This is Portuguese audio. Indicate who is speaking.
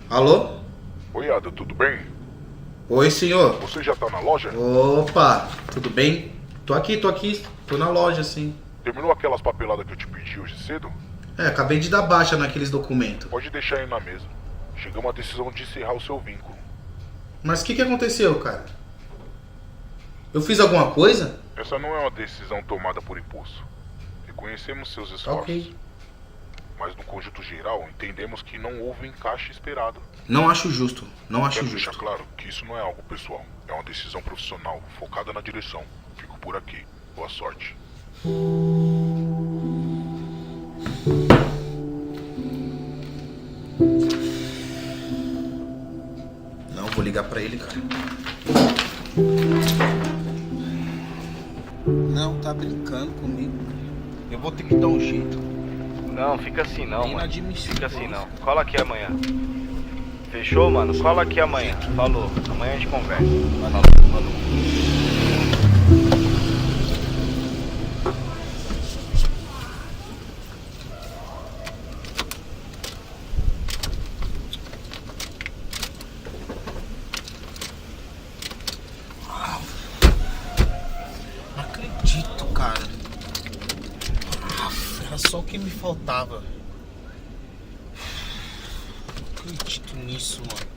Speaker 1: Alô?
Speaker 2: Oi, Ada, tudo bem?
Speaker 1: Oi, senhor.
Speaker 2: Você já tá na loja?
Speaker 1: Opa, tudo bem? Tô aqui. Tô na loja, sim.
Speaker 2: Terminou aquelas papeladas que eu te pedi hoje cedo?
Speaker 1: Acabei de dar baixa naqueles documentos.
Speaker 2: Pode deixar aí na mesa. Chegamos à decisão de encerrar o seu vínculo.
Speaker 1: Mas o que aconteceu, cara? Eu fiz alguma coisa?
Speaker 2: Essa não é uma decisão tomada por impulso. Reconhecemos seus esforços.
Speaker 1: Ok.
Speaker 2: Mas no conjunto geral, entendemos que não houve o encaixe esperado.
Speaker 1: Não acho justo. Não acho
Speaker 2: Quero deixar
Speaker 1: justo.
Speaker 2: claro que isso não é algo pessoal. É uma decisão profissional, focada na direção. Fico por aqui. Boa sorte.
Speaker 1: Não, vou ligar pra ele, cara. Não, tá brincando comigo. Eu vou ter que dar um jeito.
Speaker 3: Não, fica assim não, mano.
Speaker 1: Inadmissível.
Speaker 3: Fica assim não. Cola aqui amanhã. Fechou, mano? Cola aqui amanhã. Falou. Amanhã a gente conversa. Falou.
Speaker 1: Não acredito, cara. Era só o que me faltava. Não acredito nisso, mano.